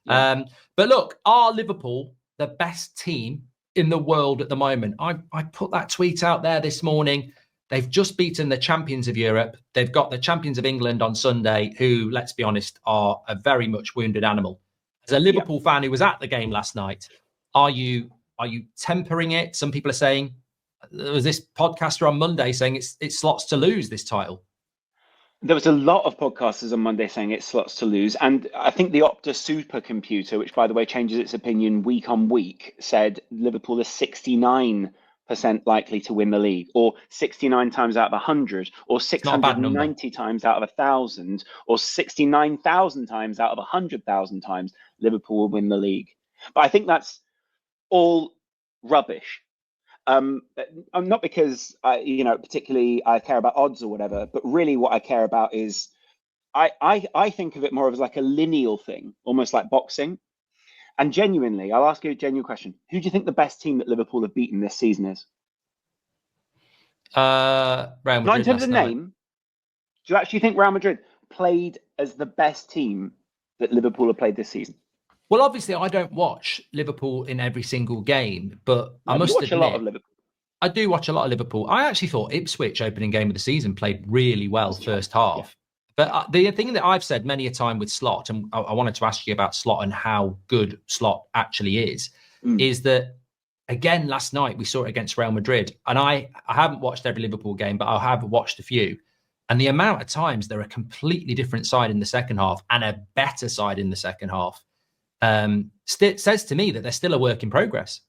Yeah. But look, are Liverpool the best team in the world at the moment? I put that tweet out there this morning. They've just beaten the champions of Europe. They've got the champions of England on Sunday, who, let's be honest, are a very much wounded animal. As a Liverpool fan who was at the game last night, are you tempering it? Some people are saying, there was this podcaster on Monday saying it slots to lose this title. There was a lot of podcasters on Monday saying it slots to lose. And I think the Opta supercomputer, which, by the way, changes its opinion week on week, said Liverpool is 69% likely to win the league, or 69 times out of 100, or 690 times out of 1,000, or 69,000 times out of 100,000 times Liverpool will win the league. But I think that's all rubbish. Not because particularly I care about odds or whatever, but really what I care about is I think of it more as like a lineal thing, almost like boxing. And genuinely, I'll ask you a genuine question: who do you think the best team that Liverpool have beaten this season is? Real Madrid. Not in terms of name. Do you actually think Real Madrid played as the best team that Liverpool have played this season? Well, obviously, I don't watch Liverpool in every single game, but I must admit, a lot of Liverpool. I do watch a lot of Liverpool. I actually thought Ipswich opening game of the season played really well first half. Yeah. But the thing that I've said many a time with Slot, and I wanted to ask you about Slot and how good Slot actually is that, again, last night we saw it against Real Madrid. And I haven't watched every Liverpool game, but I have watched a few. And the amount of times they're a completely different side in the second half and a better side in the second half says to me that they're still a work in progress.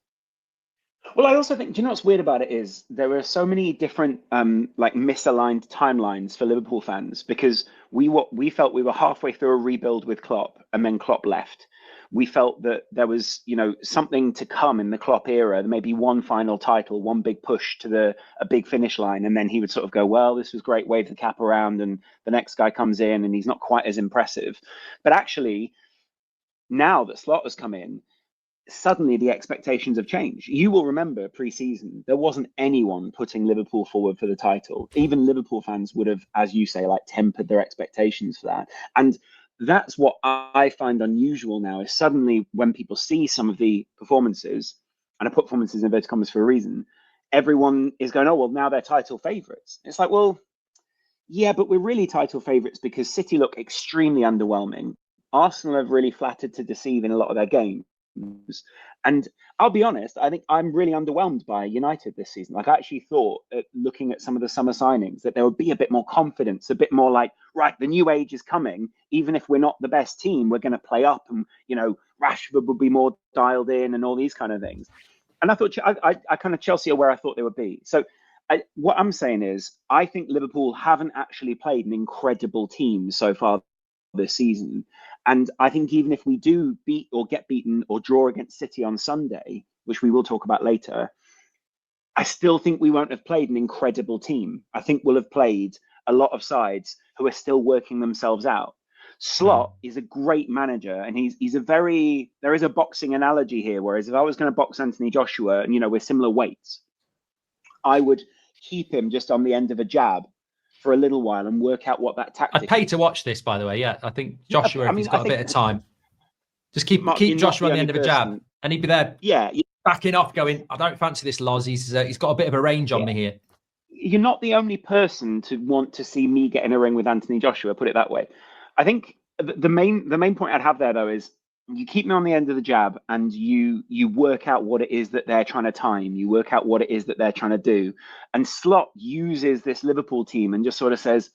Well, I also think, do you know what's weird about it is there are so many different misaligned timelines for Liverpool fans, because we felt we were halfway through a rebuild with Klopp, and then Klopp left. We felt that there was, something to come in the Klopp era, maybe one final title, one big push to a big finish line, and then he would sort of go, well, this was great, wave the cap around, and the next guy comes in and he's not quite as impressive. But actually, now that Slot has come in, suddenly the expectations have changed. You will remember pre-season, there wasn't anyone putting Liverpool forward for the title. Even Liverpool fans would have, as you say, tempered their expectations for that. And that's what I find unusual now, is suddenly when people see some of the performances, and I put performances in inverted commas for a reason, everyone is going, oh, well, now they're title favourites. It's like, well, yeah, but we're really title favourites because City look extremely underwhelming. Arsenal have really flattered to deceive in a lot of their games. And I'll be honest, I think I'm really underwhelmed by United this season. I actually thought, looking at some of the summer signings, that there would be a bit more confidence, a bit more like, right, the new age is coming. Even if we're not the best team, we're going to play up, and Rashford would be more dialed in and all these kind of things. And I thought I kind of Chelsea are where I thought they would be. So what I'm saying is, I think Liverpool haven't actually played an incredible team so far this season. And I think even if we do beat or get beaten or draw against City on Sunday, which we will talk about later, I still think we won't have played an incredible team. I think we'll have played a lot of sides who are still working themselves out. Slot is a great manager, and there is a boxing analogy here, whereas if I was going to box Anthony Joshua and we're similar weights, I would keep him just on the end of a jab for a little while and work out what that tactic I'd pay to watch this, by the way. Yeah, I think Joshua, if he's got a bit of time, just keep Joshua on the end of a jab, and he'd be there backing off going, I don't fancy this Loz. He's got a bit of a range on me here. You're not the only person to want to see me get in a ring with Anthony Joshua, put it that way. I think the main point I'd have there, though, is you keep me on the end of the jab, and you work out what it is that they're trying to time. You work out what it is that they're trying to do. And Slot uses this Liverpool team and just sort of says,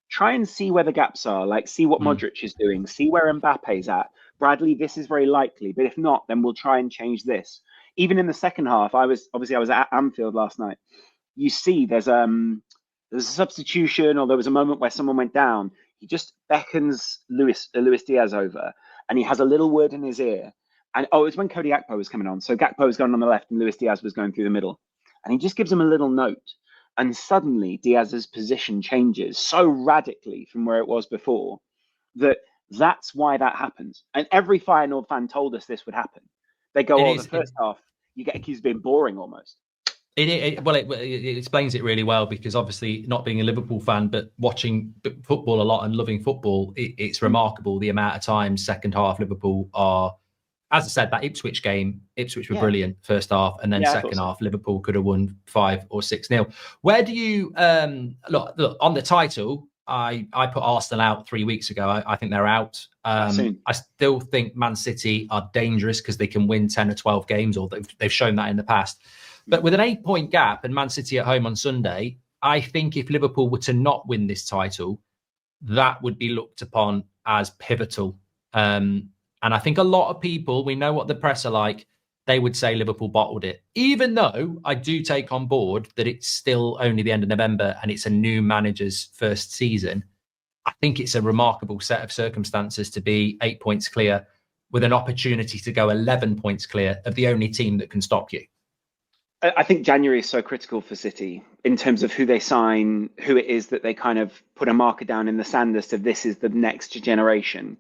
try and see where the gaps are, see what Modric is doing, see where Mbappe's at. Bradley, this is very likely, but if not, then we'll try and change this. Even in the second half, I was at Anfield last night. You see there's a substitution, or there was a moment where someone went down. He just beckons Luis Diaz over, and he has a little word in his ear. And it was when Cody Gakpo was coming on. So Gakpo was going on the left and Luis Diaz was going through the middle. And he just gives him a little note. And suddenly Diaz's position changes so radically from where it was before that's why that happens. And every Feyenoord fan told us this would happen. They go, the first half, you get accused of being boring almost. It explains it really well, because obviously not being a Liverpool fan, but watching football a lot and loving football, it's remarkable the amount of times second half Liverpool are, as I said, that Ipswich game, Ipswich were Yeah, brilliant first half, and then yeah, I thought second so. half Liverpool could have won 5 or 6-0. Where do you look on the title? I put Arsenal out 3 weeks ago. I think they're out. Soon. I still think Man City are dangerous because they can win 10 or 12 games, or they've shown that in the past. But with an 8-point gap and Man City at home on Sunday, I think if Liverpool were to not win this title, that would be looked upon as pivotal. And I think a lot of people, we know what the press are like, they would say Liverpool bottled it. Even though I do take on board that it's still only the end of November and it's a new manager's first season, I think it's a remarkable set of circumstances to be 8 points clear with an opportunity to go 11 points clear of the only team that can stop you. I think January is so critical for City in terms of who they sign, who it is that they kind of put a marker down in the sand as to this is the next generation.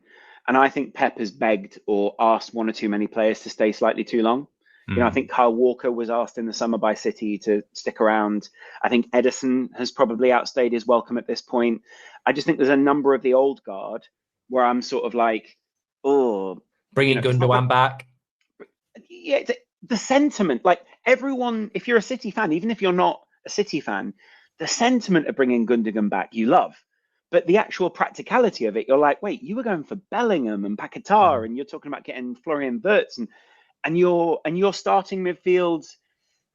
And I think Pep has begged or asked one or too many players to stay slightly too long. You know, I think Kyle Walker was asked in the summer by City to stick around. I think Edison has probably outstayed his welcome at this point. I just think there's a number of the old guard where I'm sort of like, oh, Bringing Gundogan back. Yeah, the sentiment, like everyone, if you're a City fan, even if you're not a City fan, the sentiment of bringing Gundogan back, you love. But the actual practicality of it, you're like, wait, you were going for Bellingham and Paquetá, and you're talking about getting Florian Wirtz, and your starting midfield.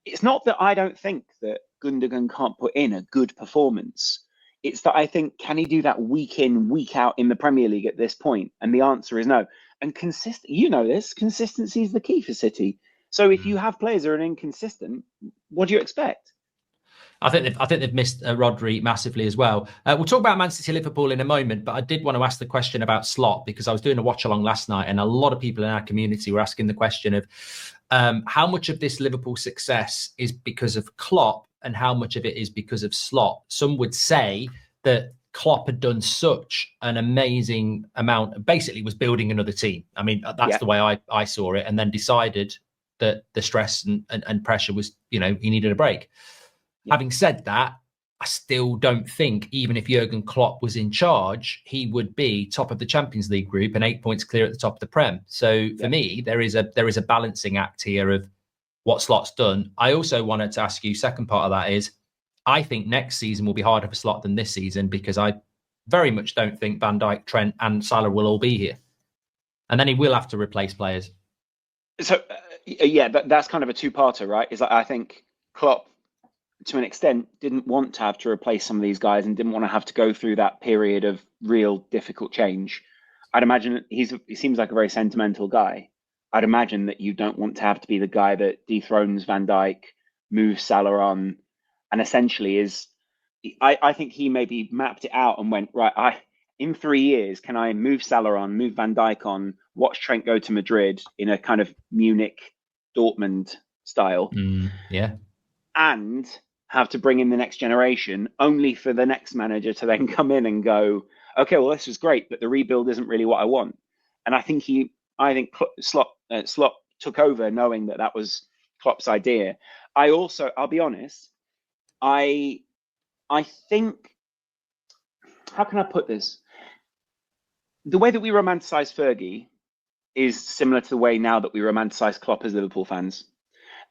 It's not that I don't think that Gundogan can't put in a good performance. It's that I think, can he do that week in, week out in the Premier League at this point? And the answer is no. And consistency is the key for City. So if you have players that are inconsistent, what do you expect? I think they've missed Rodri massively as well. We'll talk about Man City Liverpool in a moment, but I did want to ask the question about Slot, because I was doing a watch along last night, and a lot of people in our community were asking the question of how much of this Liverpool success is because of Klopp and how much of it is because of Slot. Some would say that Klopp had done such an amazing amount, basically was building another team. I mean, that's the way I saw it, and then decided that the stress and pressure was, he needed a break. Having said that, I still don't think, even if Jurgen Klopp was in charge, he would be top of the Champions League group and 8 points clear at the top of the Prem. So for me, there is a balancing act here of what Slot's done. I also wanted to ask you, second part of that is, I think next season will be harder for Slot than this season, because I very much don't think Van Dijk, Trent and Salah will all be here. And then he will have to replace players. So, that's kind of a two-parter, right? Is like, I think Klopp, to an extent, didn't want to have to replace some of these guys and didn't want to have to go through that period of real difficult change. I'd imagine he seems like a very sentimental guy. I'd imagine that you don't want to have to be the guy that dethrones Van Dijk, moves Salah on, and essentially is. I think he maybe mapped it out and went, right, in 3 years, can I move Salah on, move Van Dijk on, watch Trent go to Madrid in a kind of Munich, Dortmund style, and have to bring in the next generation, only for the next manager to then come in and go, okay, well, this was great, but the rebuild isn't really what I want. And I think Slot took over knowing that was Klopp's idea. I'll be honest, I think, how can I put this? The way that we romanticize Fergie is similar to the way now that we romanticize Klopp as Liverpool fans.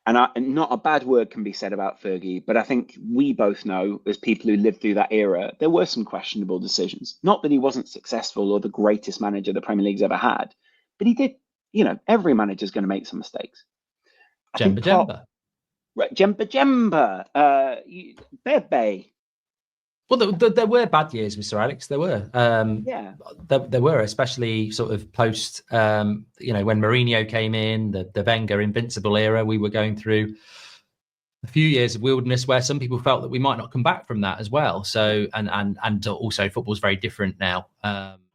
And not a bad word can be said about Fergie, but I think we both know, as people who lived through that era, there were some questionable decisions. Not that he wasn't successful or the greatest manager the Premier League's ever had, but he did. Every manager's going to make some mistakes. Jemba. Bebe. Well, there were bad years with Sir Alex. There were. There were, especially sort of post, when Mourinho came in, the Wenger invincible era. We were going through a few years of wilderness where some people felt that we might not come back from that as well. So, and also football's very different now.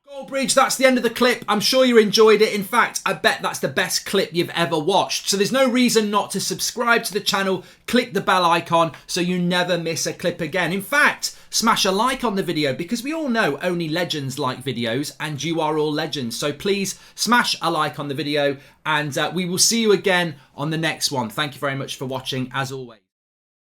Goldbridge, that's the end of the clip. I'm sure you enjoyed it. In fact, I bet that's the best clip you've ever watched. So there's no reason not to subscribe to the channel, click the bell icon so you never miss a clip again. In fact, smash a like on the video, because we all know only legends like videos, and you are all legends. So please smash a like on the video, and we will see you again on the next one. Thank you very much for watching, as always.